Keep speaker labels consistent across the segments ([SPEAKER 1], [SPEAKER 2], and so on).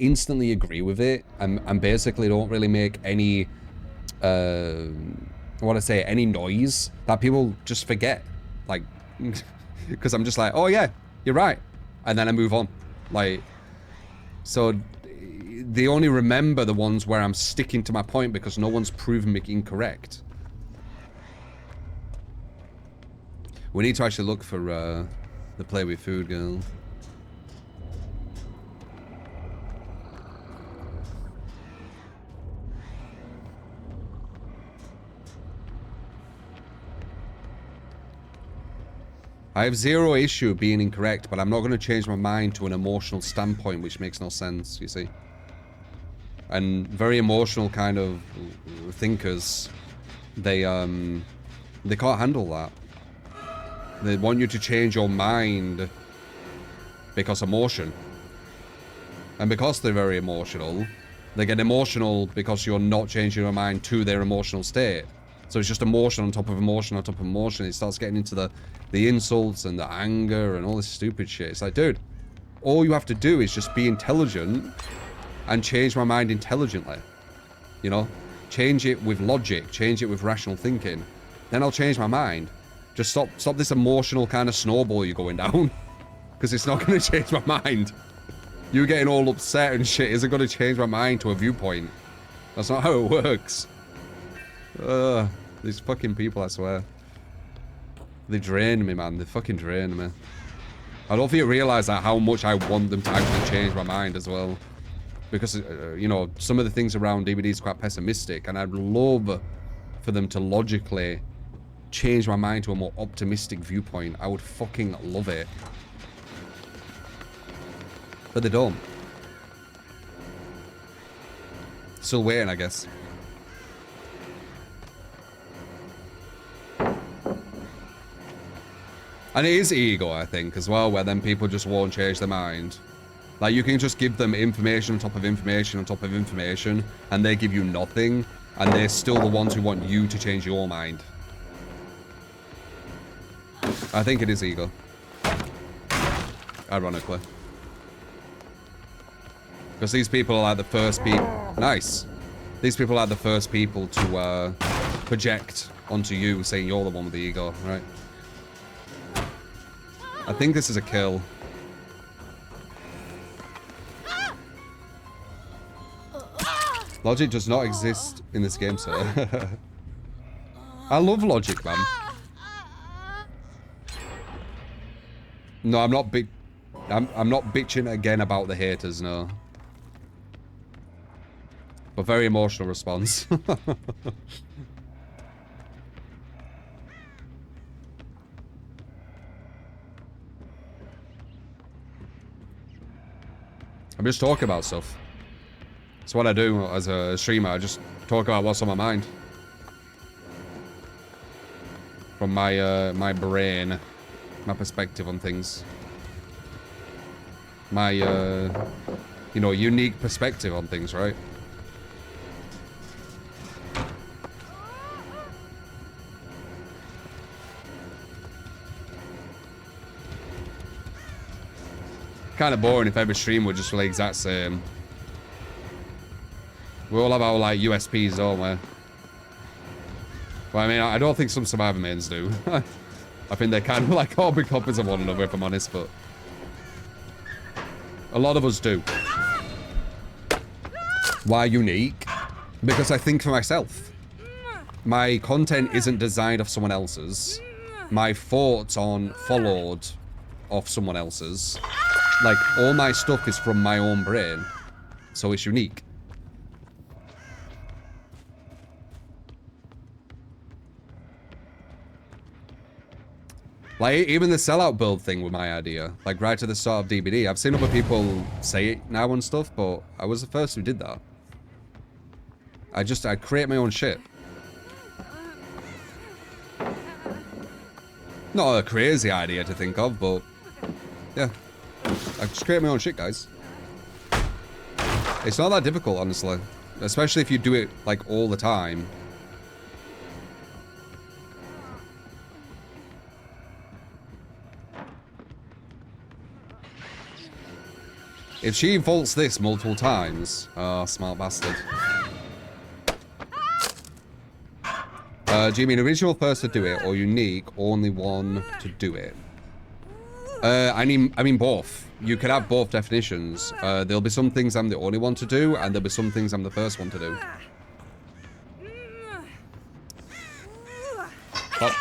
[SPEAKER 1] instantly agree with it and basically don't really make any, any noise that people just forget. Like, because I'm just like, oh yeah, you're right. And then I move on. Like, so they only remember the ones where I'm sticking to my point because no one's proven me incorrect. We need to actually look for the play with food girl. I have zero issue being incorrect, but I'm not going to change my mind to an emotional standpoint, which makes no sense, you see. And very emotional kind of thinkers, they can't handle that. They want you to change your mind because emotion. And because they're very emotional, they get emotional because you're not changing your mind to their emotional state. So it's just emotion on top of emotion on top of emotion. It starts getting into the insults and the anger and all this stupid shit. It's like, dude, all you have to do is just be intelligent and change my mind intelligently. You know? Change it with logic. Change it with rational thinking. Then I'll change my mind. Just stop this emotional kind of snowball you're going down. Because it's not going to change my mind. You getting all upset and shit isn't going to change my mind to a viewpoint. That's not how it works. These fucking people, I swear. They drain me, man. They fucking drain me. I don't think you realise that how much I want them to actually change my mind as well. Because, you know, some of the things around DBD is quite pessimistic, and I'd love for them to logically change my mind to a more optimistic viewpoint. I would fucking love it. But they don't. Still waiting, I guess. And it is ego, I think, as well, where then people just won't change their mind. Like, you can just give them information on top of information on top of information, and they give you nothing, and they're still the ones who want you to change your mind. I think it is ego. Ironically. Because these people are like the first people... Nice! These people are the first people to project onto you, saying you're the one with the ego, right? I think this is a kill. Logic does not exist in this game, sir. I love logic, man. No, I'm not bitching again about the haters, no. But very emotional response. I'm just talking about stuff. That's what I do as a streamer. I just talk about what's on my mind. From my my brain, my perspective on things. My you know, unique perspective on things, right? Kind of boring if every stream were just the exact same. We all have our like USPs, don't we? Well, I mean, I don't think some Survivor mains do. I think they're kind of like all big copies of one another, if I'm honest, but a lot of us do. Why unique? Because I think for myself. My content isn't designed off someone else's. My thoughts aren't followed off someone else's. Like, all my stuff is from my own brain. So it's unique. Like, even the sellout build thing was my idea. Like, right at the start of DBD. I've seen other people say it now and stuff, but I was the first who did that. I create my own shit. Not a crazy idea to think of, but yeah. I just create my own shit, guys. It's not that difficult, honestly. Especially if you do it, like, all the time. If she faults this multiple times... Oh, smart bastard. Do you mean original first to do it, or unique, only one to do it? I mean both. You could have both definitions. There'll be some things I'm the only one to do, and there'll be some things I'm the first one to do. Oh.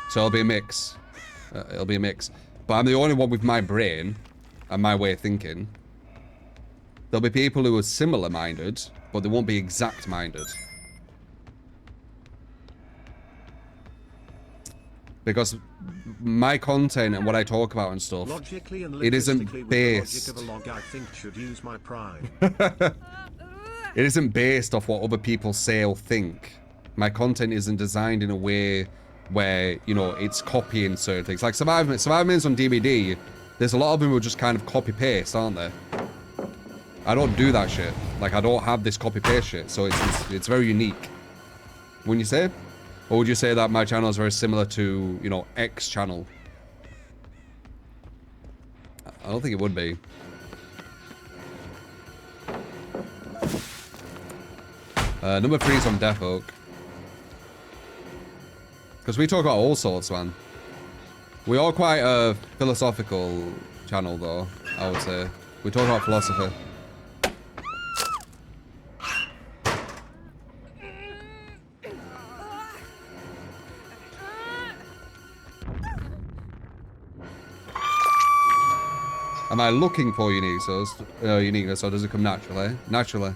[SPEAKER 1] So it'll be a mix. It'll be a mix. But I'm the only one with my brain and my way of thinking. There'll be people who are similar-minded, but they won't be exact-minded. Because my content and what I talk about and stuff, it isn't based... It isn't based off what other people say or think. My content isn't designed in a way where, you know, it's copying certain things. Like Survivors on DVD, there's a lot of them who are just kind of copy-paste, aren't they? I don't do that shit. Like, I don't have this copy-paste shit, so it's very unique. Wouldn't you say? Or would you say that my channel is very similar to, you know, X channel? I don't think it would be. Number 3 is on Death Oak. Because we talk about all sorts, man. We are quite a philosophical channel, though, I would say. We talk about philosophy. Am I looking for uniqueness, or does it come naturally? Naturally.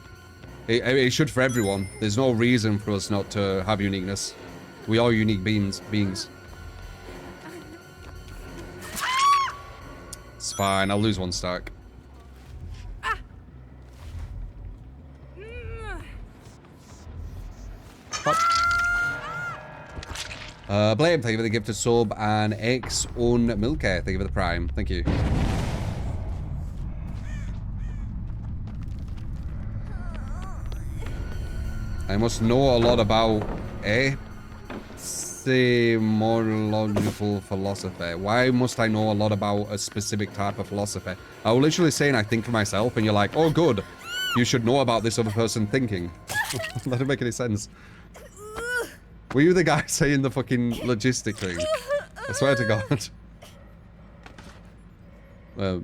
[SPEAKER 1] It should for everyone. There's no reason for us not to have uniqueness. We are unique beings. It's fine, I'll lose 1 stack. Blame, thank you for the gift of sub, and X on Milky, thank you for the prime. Thank you. I must know a lot about epistemological philosophy. Why must I know a lot about a specific type of philosophy? I was literally saying I think for myself, and you're like, oh good, you should know about this other person thinking. That didn't make any sense. Were you the guy saying the fucking logistic thing? I swear to God. I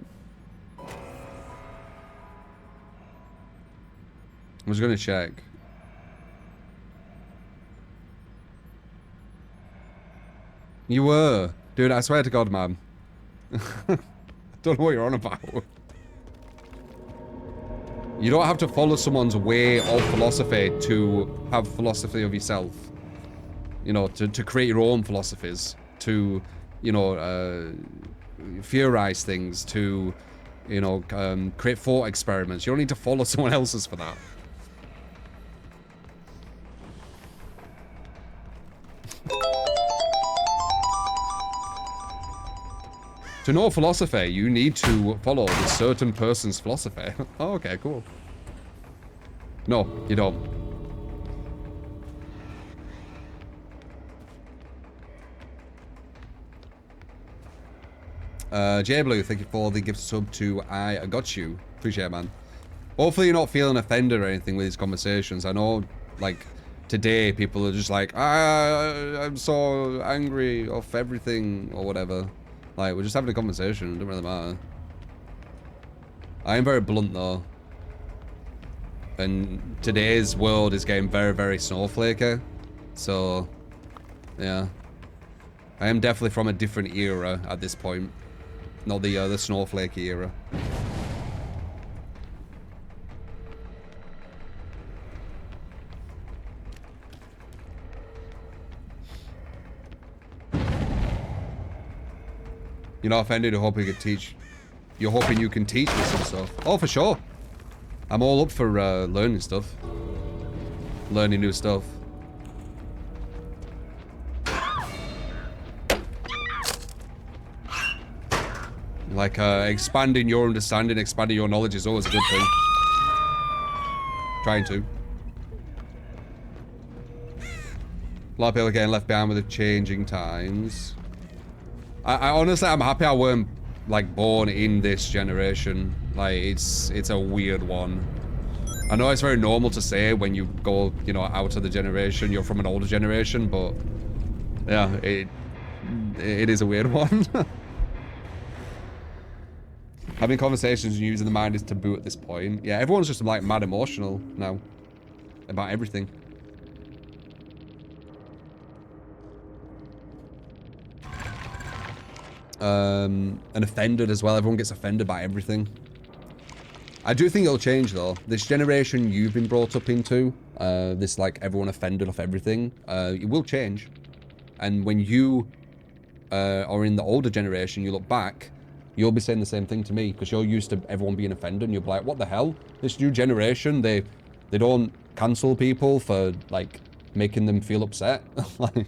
[SPEAKER 1] was gonna check. You were. Dude, I swear to God, man. I don't know what you're on about. You don't have to follow someone's way of philosophy to have philosophy of yourself. You know, to create your own philosophies. To, you know, theorize things. To, you know, create thought experiments. You don't need to follow someone else's for that. To know philosophy, you need to follow a certain person's philosophy. Oh, okay, cool. No, you don't. J-Blue, thank you for the gift sub to I Got You. Appreciate it, man. Hopefully you're not feeling offended or anything with these conversations. I know, like, today people are just like, I'm so angry off everything or whatever. Like, we're just having a conversation. It doesn't really matter. I am very blunt, though. And today's world is getting very, very snowflakey. So, yeah. I am definitely from a different era at this point. Not the snowflakey era. You're not offended, you're hoping you can teach. You're hoping you can teach me some stuff. Oh, for sure. I'm all up for learning stuff. Learning new stuff. Like, expanding your understanding, expanding your knowledge is always a good thing. Trying to. A lot of people are getting left behind with the changing times. I honestly, I'm happy I weren't like born in this generation. Like it's a weird one. I know it's very normal to say when you go, you know, out of the generation, you're from an older generation, but yeah, it is a weird one. Having conversations and using the mind is taboo at this point. Yeah, everyone's just like mad emotional now about everything. And offended as well. Everyone gets offended by everything. I do think it'll change though. This generation you've been brought up into, this like everyone offended off everything, it will change. And when you are in the older generation, you look back, you'll be saying the same thing to me because you're used to everyone being offended and you'll be like, what the hell? This new generation, they don't cancel people for like making them feel upset. Like,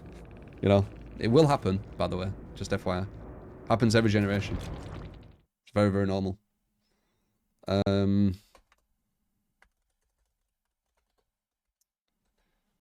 [SPEAKER 1] you know, it will happen, by the way, just FYI. Happens every generation. It's very, very normal.